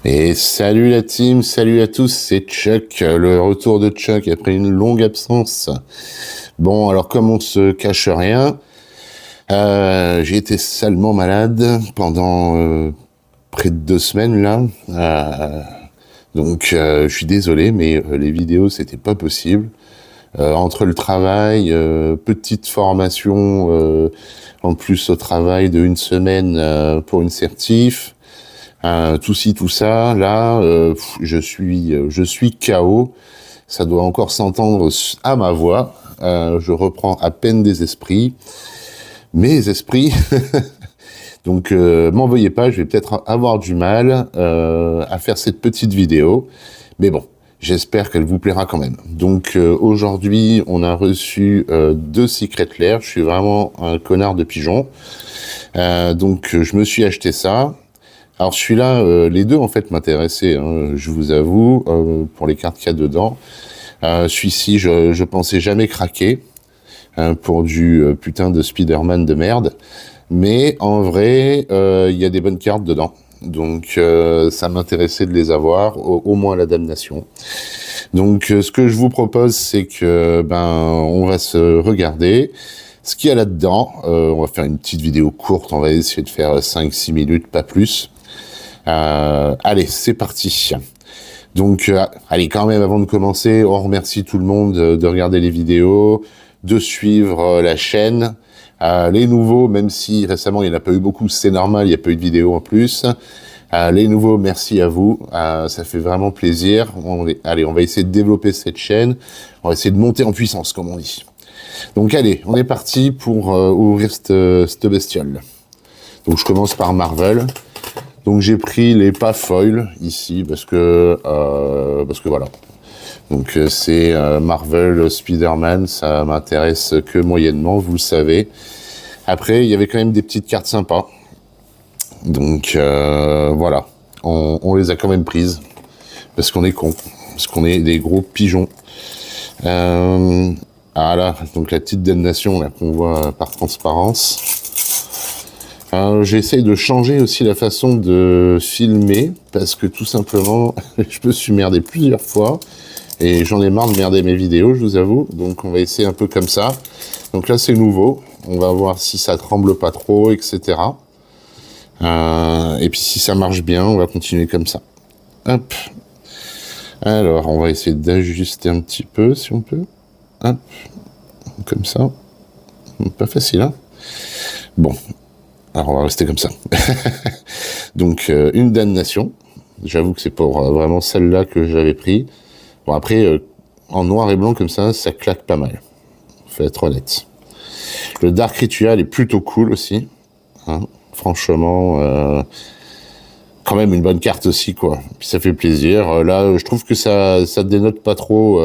Et salut la team, salut à tous, c'est Chuck, le retour de Chuck après une longue absence. Bon, alors comme on se cache rien, j'ai été salement malade pendant près de 2 semaines là. Donc je suis désolé, mais les vidéos c'était pas possible. Entre le travail, petite formation en plus au travail de 1 semaine pour une certif. Tout ci, tout ça, là, je suis KO. Ça doit encore s'entendre à ma voix. Je reprends à peine des esprits. Mes esprits. Donc, m'en veuillez pas, je vais peut-être avoir du mal à faire cette petite vidéo. Mais bon, j'espère qu'elle vous plaira quand même. Donc, aujourd'hui, on a reçu 2 Secret Lair. Je suis vraiment un connard de pigeon. Donc, je me suis acheté ça. Alors celui-là, les deux en fait m'intéressaient, hein, je vous avoue, pour les cartes qu'il y a dedans. Celui-ci, je pensais jamais craquer pour du putain de Spider-Man de merde. Mais en vrai, il y a des bonnes cartes dedans. Donc ça m'intéressait de les avoir, au moins la damnation. Donc ce que je vous propose, c'est que on va se regarder ce qu'il y a là-dedans. On va faire une petite vidéo courte, on va essayer de faire 5-6 minutes, pas plus. Allez, c'est parti. Donc, allez, quand même, avant de commencer, on remercie tout le monde de regarder les vidéos, de suivre la chaîne. Les nouveaux, même si récemment il n'y en a pas eu beaucoup, c'est normal, il n'y a pas eu de vidéos en plus. Les nouveaux, merci à vous, ça fait vraiment plaisir. Allez, on va essayer de développer cette chaîne, on va essayer de monter en puissance, comme on dit. Donc allez, on est parti pour ouvrir cette bestiole. Donc je commence par Marvel. Donc j'ai pris les pas foil ici parce que voilà. Donc c'est Marvel Spider-Man, ça m'intéresse que moyennement, vous le savez. Après il y avait quand même des petites cartes sympas. Donc voilà, on les a quand même prises parce qu'on est cons, parce qu'on est des gros pigeons. Voilà, donc la petite damnation là qu'on voit par transparence. J'essaye de changer aussi la façon de filmer parce que tout simplement, je me suis merdé plusieurs fois et j'en ai marre de merder mes vidéos, je vous avoue. Donc on va essayer un peu comme ça. Donc là c'est nouveau, on va voir si ça tremble pas trop, etc. Et puis si ça marche bien, on va continuer comme ça. Hop. Alors on va essayer d'ajuster un petit peu si on peut. Hop. Comme ça. Pas facile, hein? Bon. Alors on va rester comme ça. Donc une damnation. J'avoue que c'est pour vraiment celle-là que j'avais pris. Bon après, en noir et blanc comme ça claque pas mal. Faut être honnête. Le Dark Ritual est plutôt cool aussi. Hein, franchement, quand même une bonne carte aussi, quoi. Puis ça fait plaisir. Là, je trouve que ça dénote pas trop.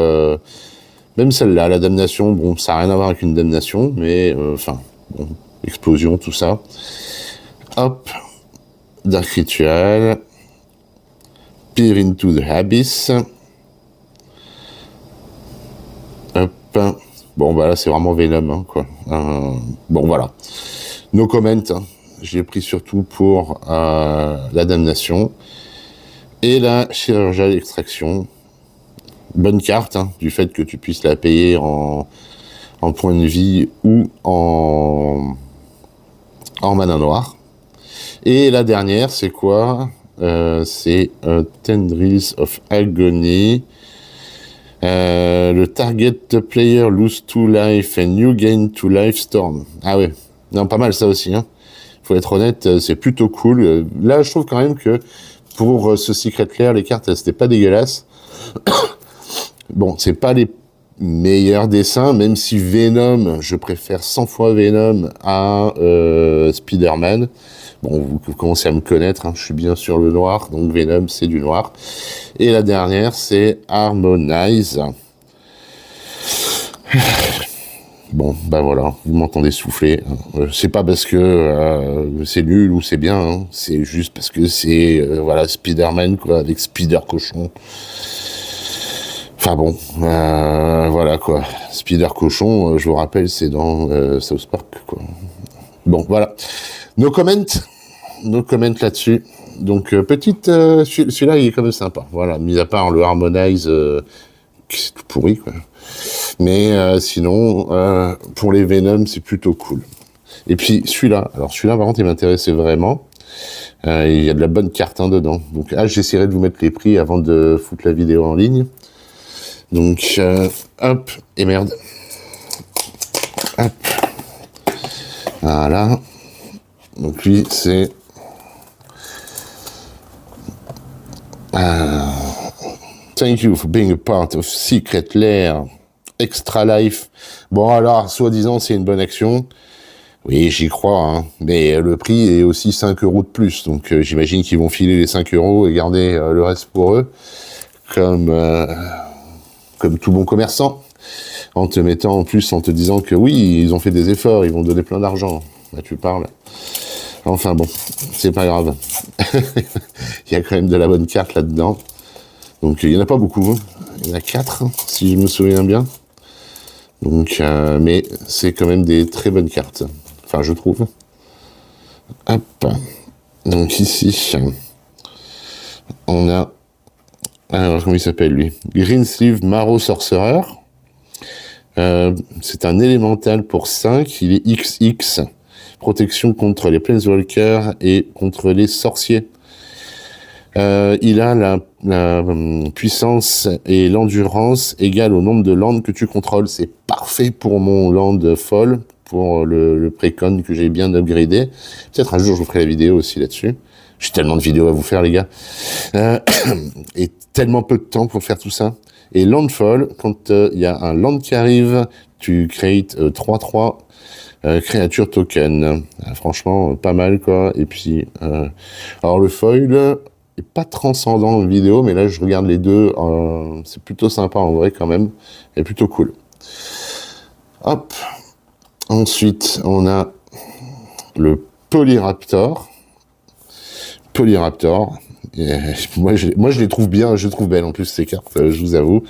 Même celle-là, la damnation, bon, ça n'a rien à voir avec une damnation, mais enfin, bon, explosion, tout ça. Hop, Dark Ritual, Peer into the Abyss. Hop, bon bah là c'est vraiment Venom, hein, quoi. Bon voilà, no comment, hein. J'ai pris surtout pour la damnation et la chirurgie d'extraction. Bonne carte, hein, du fait que tu puisses la payer en points de vie ou en mana noire. Et la dernière, c'est quoi? C'est Tendrils of Agony. Le target player lose 2 life and you gain 2 life storm. Ah ouais, non, pas mal ça aussi, hein. Faut être honnête, c'est plutôt cool. Là, je trouve quand même que pour ce Secret Lair, les cartes, c'était pas dégueulasse. Bon, c'est pas les meilleurs dessins, même si Venom, je préfère 100 fois Venom à Spider-Man. Bon, vous commencez à me connaître, hein, je suis bien sur le noir, donc Venom, c'est du noir. Et la dernière, c'est Harmonize. Bon, bah voilà, vous m'entendez souffler. C'est pas parce que c'est nul ou c'est bien, hein, c'est juste parce que c'est, voilà, Spider-Man, quoi, avec Spider-Cochon. Enfin bon, voilà, quoi. Spider-Cochon, je vous rappelle, c'est dans South Park, quoi. Bon, voilà. No comment. no comment là-dessus. Donc, celui-là, il est quand même sympa. Voilà, mis à part le Harmonize, c'est tout pourri, quoi. Mais sinon, pour les Venom, c'est plutôt cool. Et puis, celui-là, par contre, il m'intéressait vraiment. Il y a de la bonne carte dedans. Donc, j'essaierai de vous mettre les prix avant de foutre la vidéo en ligne. Donc, hop, et merde. Hop. Voilà. Donc, lui, c'est... Thank you for being a part of Secret Lair Extra Life. Bon, alors, soi-disant, c'est une bonne action. Oui, j'y crois, hein. Mais le prix est aussi 5 € de plus. Donc, j'imagine qu'ils vont filer les 5 € et garder le reste pour eux. Comme tout bon commerçant. En te mettant en plus, en te disant que oui, ils ont fait des efforts, ils vont donner plein d'argent. Là, tu parles. Enfin bon, c'est pas grave. Il y a quand même de la bonne carte là-dedans. Donc, il y en a pas beaucoup. Hein. Il y en a 4, si je me souviens bien. Donc, mais c'est quand même des très bonnes cartes. Enfin, je trouve. Hop. Donc, ici, on a... Alors, comment il s'appelle, lui? Greensleeve Marrow Sorcerer. C'est un élémental pour 5. Il est XX. Protection contre les Planeswalkers et contre les sorciers. Il a la puissance et l'endurance égale au nombre de landes que tu contrôles. C'est parfait pour mon land folle, pour le précon que j'ai bien upgradé. Peut-être un jour je vous ferai la vidéo aussi là-dessus. J'ai tellement de vidéos à vous faire, les gars. Et tellement peu de temps pour faire tout ça. Et landfall, quand il y a un land qui arrive, tu crées 3/3 créature token. Franchement, pas mal, quoi. Et puis, alors le foil est pas transcendant en vidéo, mais là, je regarde les deux. C'est plutôt sympa, en vrai, quand même. Et plutôt cool. Hop. Ensuite, on a le Polyraptor. Moi, je les trouve bien, je trouve belles en plus ces cartes, je vous avoue.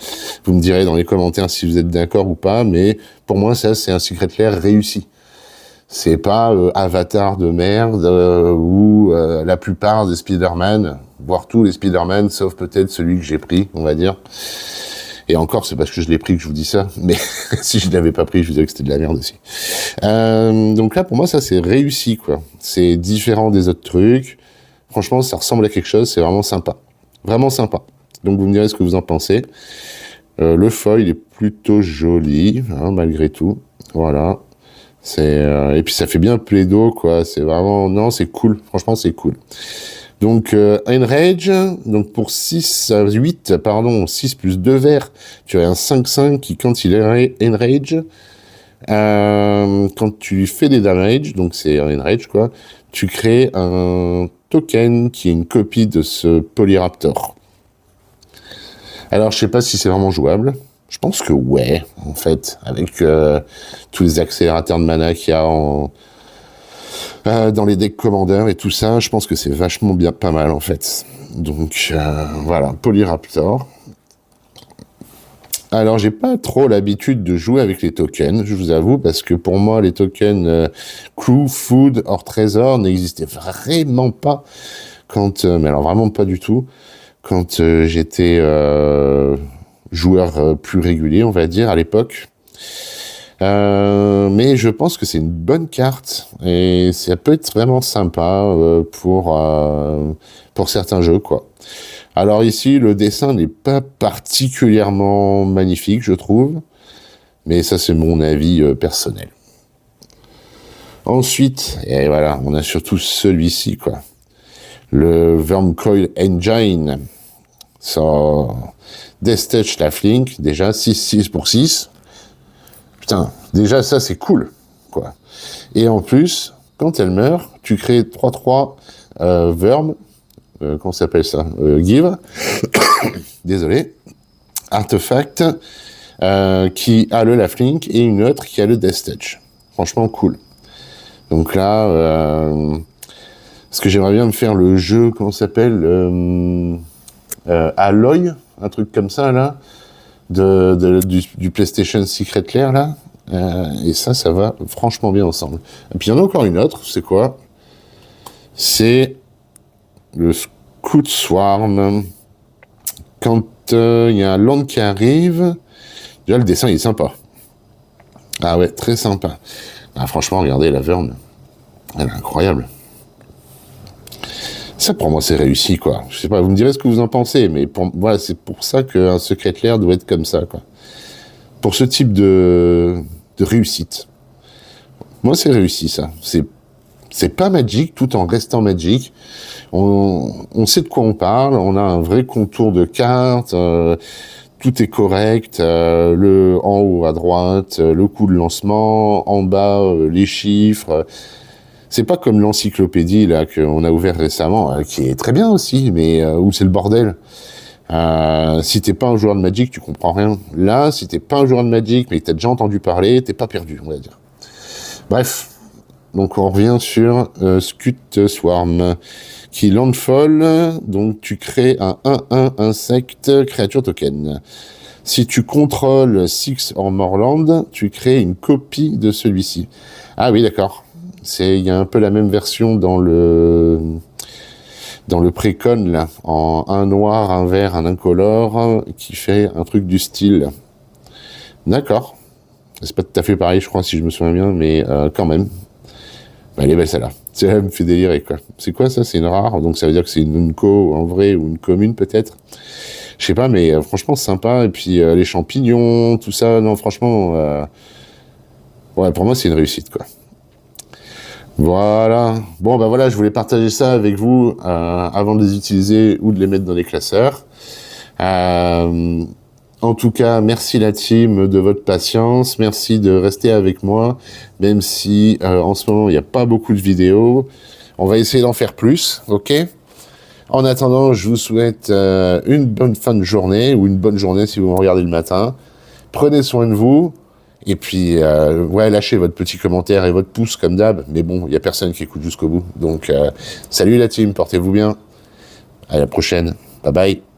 Vous me direz dans les commentaires si vous êtes d'accord ou pas, mais pour moi, ça, c'est un Secret Lair réussi. C'est pas Avatar de merde ou la plupart des Spider-Man, voire tous les Spider-Man, sauf peut-être celui que j'ai pris, on va dire. Et encore, c'est parce que je l'ai pris que je vous dis ça, mais si je ne l'avais pas pris, je vous dirais que c'était de la merde aussi. Donc là, pour moi, ça, c'est réussi, quoi. C'est différent des autres trucs. Franchement, ça ressemble à quelque chose, c'est vraiment sympa. Vraiment sympa. Donc, vous me direz ce que vous en pensez. Le foil est plutôt joli, hein, malgré tout. Voilà. Et puis, ça fait bien plaido, quoi. C'est vraiment... Non, c'est cool. Franchement, c'est cool. Donc, Enrage, donc pour 6 plus 2 verts, tu as un 5/5 qui, quand il est Enrage, quand tu fais des damage, donc c'est un Enrage, quoi, tu crées un token qui est une copie de ce Polyraptor. Alors, je sais pas si c'est vraiment jouable. Je pense que ouais, en fait, avec tous les accélérateurs de mana qu'il y a dans les decks commandeurs et tout ça, je pense que c'est vachement bien, pas mal, en fait. Donc, voilà, Polyraptor. Alors, j'ai pas trop l'habitude de jouer avec les tokens, je vous avoue, parce que pour moi, les tokens Crew, Food, hors Trésor n'existaient vraiment pas quand... mais alors, vraiment pas du tout. Quand j'étais joueur plus régulier, on va dire, à l'époque. Mais je pense que c'est une bonne carte et ça peut être vraiment sympa pour certains jeux, quoi. Alors ici, le dessin n'est pas particulièrement magnifique, je trouve, mais ça c'est mon avis personnel. Ensuite, et voilà, on a surtout celui-ci, quoi. Le Wurmcoil Engine. Ça, Death Touch la Flink, déjà 6/6 pour 6. Putain, déjà ça c'est cool, quoi. Et en plus, quand elle meurt, tu crées 3/3 Wurm, comment s'appelle ça, Give, désolé, artefact, qui a le Lifelink et une autre qui a le Death Touch. Franchement cool. Donc là, parce que j'aimerais bien me faire le jeu, comment ça s'appelle, Alloy, un truc comme ça là, du PlayStation Secret Lair là, et ça va franchement bien ensemble. Et puis il y en a encore une autre, c'est quoi? c'est le Scout Swarm. Quand il y a un land qui arrive, déjà le dessin il est sympa. Ah ouais, très sympa. Ah, franchement, regardez la Verne, elle est incroyable. Ça, pour moi, c'est réussi, quoi. Je sais pas, vous me direz ce que vous en pensez, mais voilà, c'est pour ça qu'un Secret Lair doit être comme ça, quoi. Pour ce type de réussite. Moi, c'est réussi, ça. C'est pas Magic, tout en restant Magic. On sait de quoi on parle, on a un vrai contour de carte, tout est correct, le en haut à droite, le coup de lancement, en bas, les chiffres. C'est pas comme l'encyclopédie là qu'on a ouvert récemment, qui est très bien aussi, mais où c'est le bordel. Si t'es pas un joueur de Magic, tu comprends rien. Là, si t'es pas un joueur de Magic, mais que t'as déjà entendu parler, t'es pas perdu, on va dire. Bref, donc on revient sur Scout Swarm, qui landfall, donc tu crées un 1/1 insecte créature token. Si tu contrôles 6 or more land, tu crées une copie de celui-ci. Ah oui, d'accord. Il y a un peu la même version dans le précon, là, en un noir, un vert, un incolore, qui fait un truc du style. D'accord. C'est pas tout à fait pareil, je crois, si je me souviens bien, mais quand même. Bah, elle est belle, celle-là. Ça me fait délirer, quoi. C'est quoi, ça? C'est une rare, donc ça veut dire que c'est une co en vrai, ou une commune, peut-être. Je sais pas, mais franchement, sympa. Et puis, les champignons, tout ça, non, franchement... ouais, pour moi, c'est une réussite, quoi. Voilà. Bon, ben voilà, je voulais partager ça avec vous avant de les utiliser ou de les mettre dans les classeurs. En tout cas, merci la team de votre patience. Merci de rester avec moi, même si en ce moment, il n'y a pas beaucoup de vidéos. On va essayer d'en faire plus, ok? En attendant, je vous souhaite une bonne fin de journée, ou une bonne journée si vous me regardez le matin. Prenez soin de vous. Et puis, ouais, lâchez votre petit commentaire et votre pouce comme d'hab. Mais bon, il n'y a personne qui écoute jusqu'au bout. Donc, salut la team, portez-vous bien. À la prochaine. Bye bye.